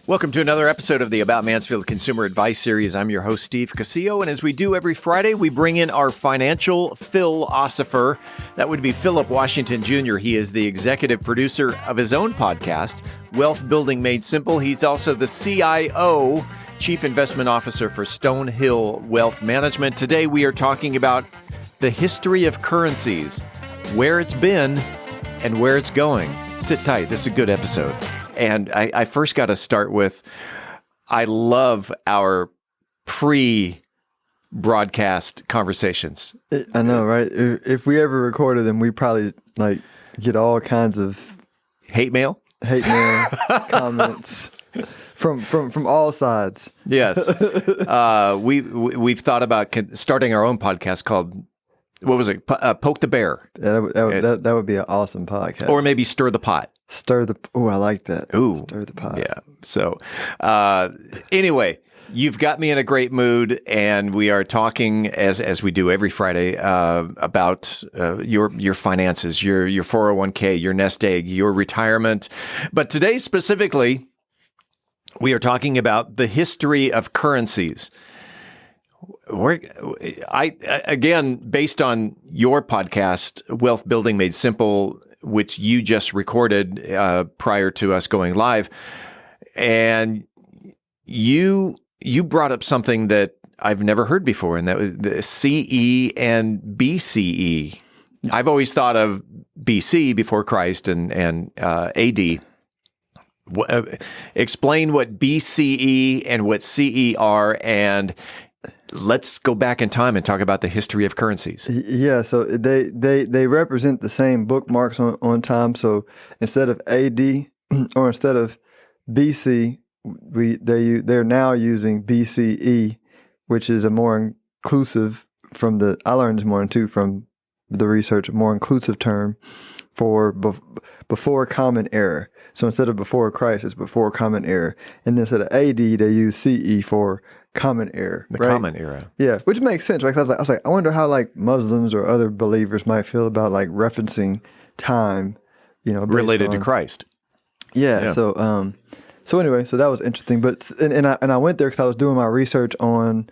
Welcome to another episode of the About Mansfield Consumer Advice Series. I'm your host, Steve Casillo, and as we do every Friday, we bring in our financial philosopher. That would be Phillip Washington Jr. He is the executive producer of his own podcast, Wealth Building Made Simple. He's also the CIO, Chief Investment Officer for Stonehill Wealth Management. Today, we are talking about the history of currencies, where it's been and where it's going. Sit tight. This is a good episode. And I first got to start with, I love our pre-broadcast conversations. I know, right? If we ever recorded them, we probably get all kinds of hate mail, comments from all sides. Yes, we've thought about starting our own podcast called, what was it? Poke the Bear. That would be an awesome podcast. Or maybe Stir the Pot. Oh, I like that. Ooh. Stir the pot. Yeah. So anyway, you've got me in a great mood, and we are talking, as we do every Friday, about your finances, your 401k, your nest egg, your retirement. But today specifically, we are talking about the history of currencies. Again, based on your podcast, Wealth Building Made Simple, which you just recorded prior to us going live, and you brought up something that I've never heard before, and that was the CE and BCE. I've always thought of BC, before Christ, and AD. Explain what BCE and what CE are, and let's go back in time and talk about the history of currencies. Yeah, so they represent the same bookmarks on time. So instead of AD or instead of BC, they're now using BCE, which is a more inclusive I learned this morning too from the research, a more inclusive term for before Common Era. So instead of before Christ, it's before Common Era. And instead of AD, they use CE for Common Era. The right? Common Era. Yeah, which makes sense, right? 'Cause I was like, I wonder how Muslims or other believers might feel about referencing time, related to Christ. Yeah. So anyway, so that was interesting. But and I went there because I was doing my research on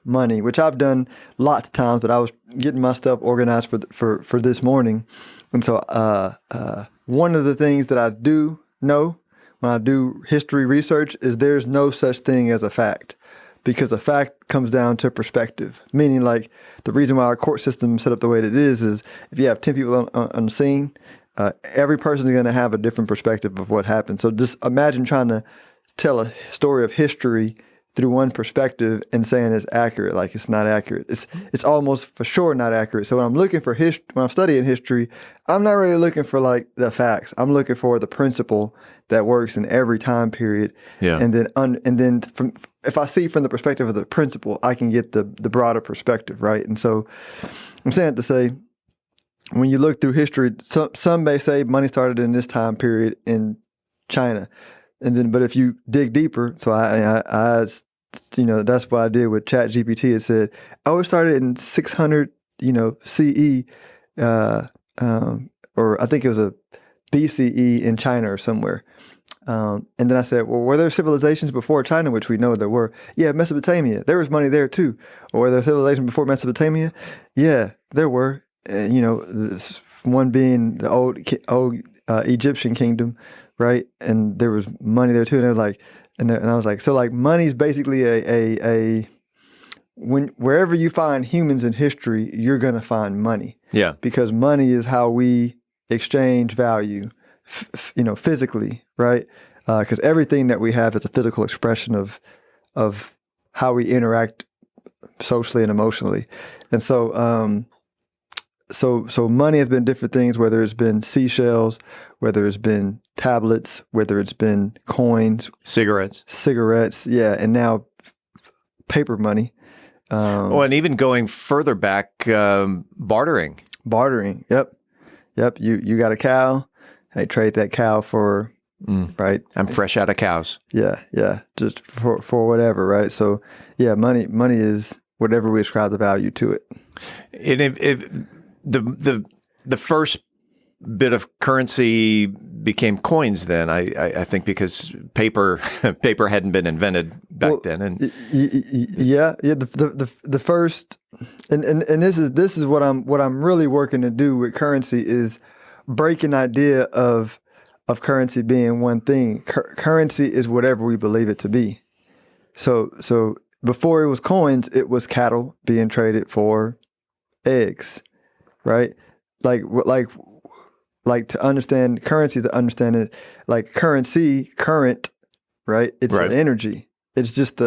money, which I've done lots of times, but I was getting my stuff organized for this morning. And so one of the things that I do know when I do history research is there's no such thing as a fact, because a fact comes down to perspective, meaning the reason why our court system is set up the way that it is if you have 10 people on the scene, every person is going to have a different perspective of what happened. So just imagine trying to tell a story of history through one perspective and saying it's accurate, it's not accurate. It's almost for sure not accurate. So when I'm looking for when I'm studying history, I'm not really looking for the facts. I'm looking for the principle that works in every time period. Yeah. And then if I see from the perspective of the principle, I can get the broader perspective, right? And so I'm saying it to say, when you look through history, some may say money started in this time period in China. But if you dig deeper, so I that's what I did with ChatGPT. It said, it started in 600, CE, or I think it was a BCE in China or somewhere. And then I said, well, were there civilizations before China, which we know there were? Yeah, Mesopotamia. There was money there too. Or were there civilizations before Mesopotamia? Yeah, there were. This one being the old Egyptian kingdom, right? And there was money there too. And they were like, and I was like, so money's basically wherever you find humans in history, you're gonna find money. Yeah. Because money is how we exchange value, physically, right? Because everything that we have is a physical expression of how we interact socially and emotionally, and so. So money has been different things, whether it's been seashells, whether it's been tablets, whether it's been coins, cigarettes, yeah, and now paper money. And even going further back, bartering. Yep. You got a cow, hey, trade that cow for right. I'm fresh out of cows. Yeah, just for whatever, right? So yeah, money is whatever we ascribe the value to it. And if the first bit of currency became coins then? I think because paper hadn't been invented back then. And yeah. The first, and this is what I'm really working to do with currency is break an idea of currency being one thing. Currency is whatever we believe it to be. So before it was coins, it was cattle being traded for eggs, right? Like to understand currency, to understand it, like current, right? It's Right. an energy. It's just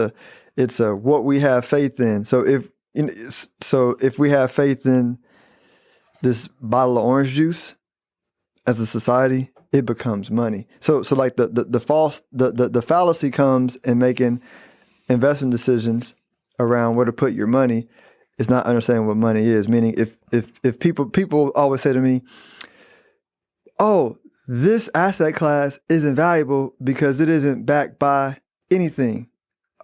it's what we have faith in. So if we have faith in this bottle of orange juice as a society, it becomes money. So like the fallacy comes in making investment decisions around where to put your money is not understanding what money is. Meaning if people always say to me, oh, this asset class isn't valuable because it isn't backed by anything.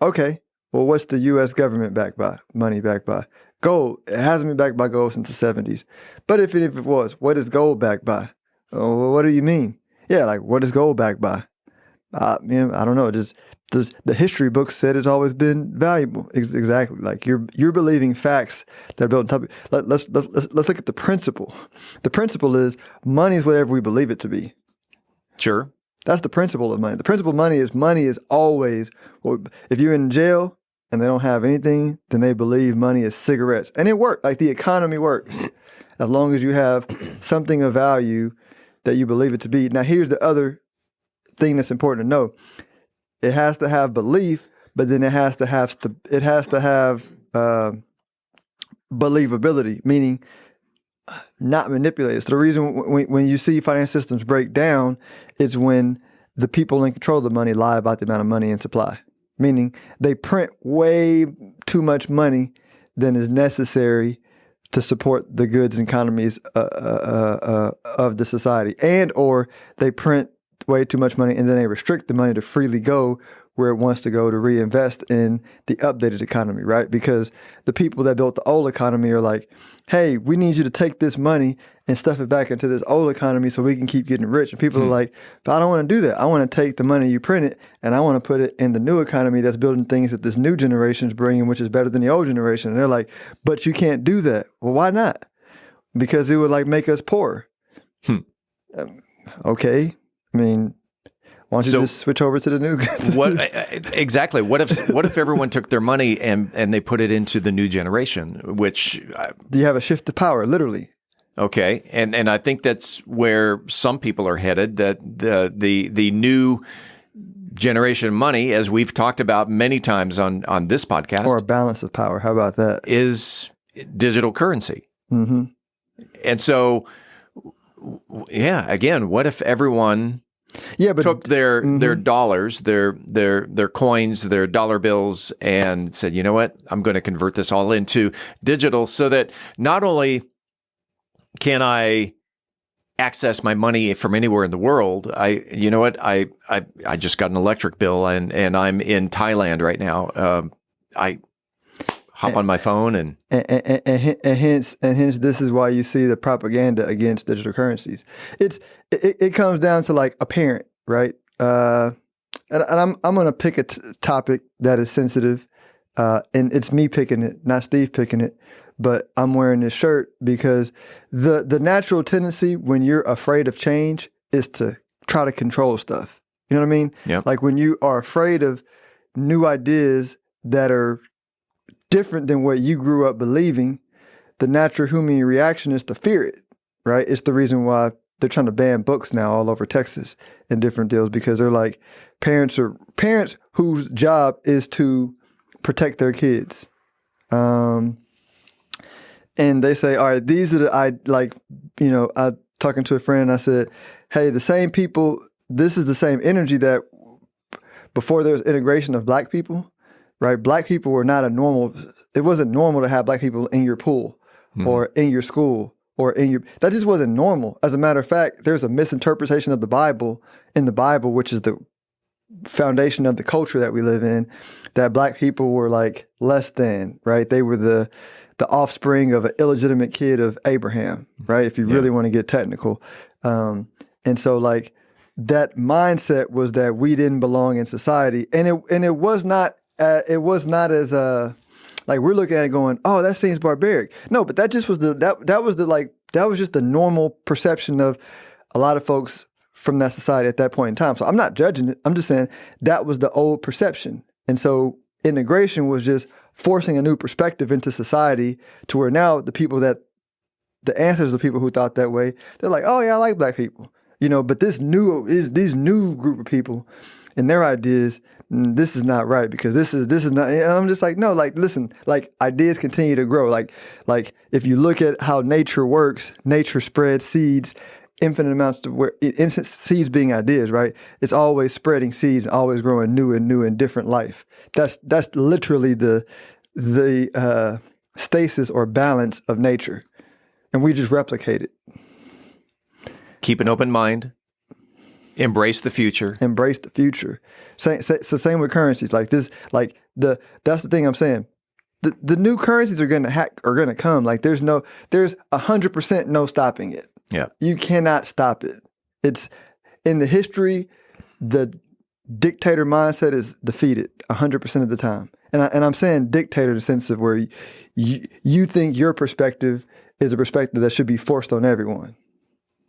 Okay, well, what's the U.S. government backed by? Money backed by? Gold. It hasn't been backed by gold since the 70s. But if it was, what is gold backed by? Oh, well, what do you mean? Yeah, like what is gold backed by? I don't know. Just the history books said it's always been valuable. Exactly. Like you're believing facts that are built on top of. Let's look at the principle. The principle is money is whatever we believe it to be. Sure. That's the principle of money. The principle of money is always, well, if you're in jail and they don't have anything, then they believe money is cigarettes. And it works. Like the economy works. As long as you have something of value that you believe it to be. Now, here's the other thing that's important to know. It has to have belief, but then it has to have believability, meaning not manipulated. So the reason when you see financial systems break down, it's when the people in control of the money lie about the amount of money in supply, meaning they print way too much money than is necessary to support the goods and economies of the society, and or they print way too much money and then they restrict the money to freely go where it wants to go to reinvest in the updated economy, right? Because the people that built the old economy are like, hey, we need you to take this money and stuff it back into this old economy so we can keep getting rich. And people are like, but I don't want to do that. I want to take the money you printed and I want to put it in the new economy that's building things that this new generation is bringing, which is better than the old generation. And they're like, but you can't do that. Well, why not? Because it would like make us poor. Okay. I mean, why don't you just switch over to the new? What exactly? What if everyone took their money and they put it into the new generation? Which you have a shift of power, literally. Okay, and I think that's where some people are headed. That the new generation money, as we've talked about many times on this podcast, or a balance of power. How about that? Is digital currency. Mm-hmm. And so, yeah, again, what if everyone took their dollars, their coins, their dollar bills, and said, you know what, I'm going to convert this all into digital so that not only can I access my money from anywhere in the world, I just got an electric bill and I'm in Thailand right now. I hop on my phone and hence this is why you see the propaganda against digital currencies. It comes down to like a parent, right? And I'm going to pick a topic that is sensitive, and it's me picking it, not Steve picking it. But I'm wearing this shirt because the natural tendency when you're afraid of change is to try to control stuff. You know what I mean? Yeah. Like when you are afraid of new ideas that are different than what you grew up believing, the natural human reaction is to fear it, right? It's the reason why they're trying to ban books now all over Texas and different deals, because they're like parents whose job is to protect their kids. And they say, all right, these are I talking to a friend, I said, hey, the same people, this is the same energy that before there was integration of black people, right? Black people were not it wasn't normal to have black people in your pool or in your school or that just wasn't normal. As a matter of fact, there's a misinterpretation of the Bible, which is the foundation of the culture that we live in, that black people were like less than, right? They were the offspring of an illegitimate kid of Abraham, right? If you really want to get technical. And so like that mindset was that we didn't belong in society. And it was not as like we're looking at it going, oh, that seems barbaric. No, but that just was that was just the normal perception of a lot of folks from that society at that point in time. So I'm not judging it. I'm just saying that was the old perception. And so integration was just forcing a new perspective into society to where now the answers of people who thought that way, they're like, oh yeah, I like black people. But these new group of people and their ideas, this is not right because this is not, and I'm just like, no, like, listen, like ideas continue to grow. Like if you look at how nature works, nature spreads seeds, infinite amounts of seeds being ideas, right? It's always spreading seeds and always growing new and different life. That's literally the stasis or balance of nature. And we just replicate it. Keep an open mind. Embrace the future. Embrace the future. Same with currencies. Like this, that's the thing I'm saying. The new currencies are gonna come. Like there's 100% no stopping it. Yeah. You cannot stop it. It's in the history, the dictator mindset is defeated 100% of the time. And I'm saying dictator in the sense of where you think your perspective is a perspective that should be forced on everyone.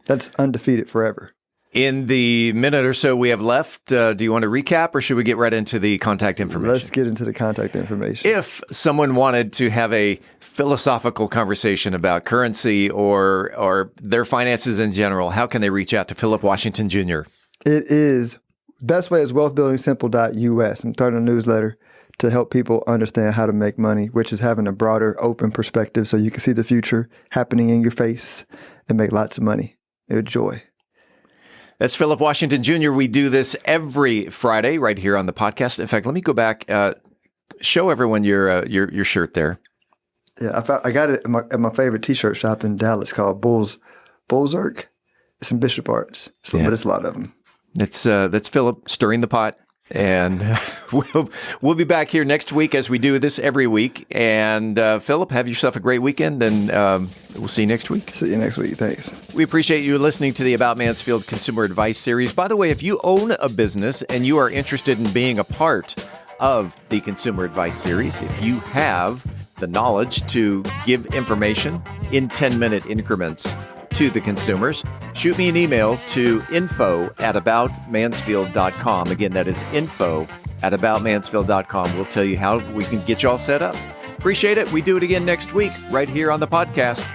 That's undefeated forever. In the minute or so we have left, do you want to recap or should we get right into the contact information? Let's get into the contact information. If someone wanted to have a philosophical conversation about currency or their finances in general, how can they reach out to Phillip Washington Jr.? It is, best way is wealthbuildingsimple.us. I'm starting a newsletter to help people understand how to make money, which is having a broader, open perspective so you can see the future happening in your face and make lots of money. Enjoy. That's Phillip Washington Jr. We do this every Friday right here on the podcast. In fact, let me go back, show everyone your shirt there. Yeah, I got it at my favorite T-shirt shop in Dallas called Bullzark. It's in Bishop Arts, but it's a lot of them. That's Phillip stirring the pot. And we'll be back here next week as we do this every week. And Phillip, have yourself a great weekend, and we'll see you next week. See you next week. Thanks. We appreciate you listening to the About Mansfield Consumer Advice Series. By the way, if you own a business and you are interested in being a part of the Consumer Advice Series, if you have the knowledge to give information in 10-minute increments to the consumers, shoot me an email to info@aboutmansfield.com. Again, that is info@aboutmansfield.com. We'll tell you how we can get you all set up. Appreciate it. We do it again next week right here on the podcast.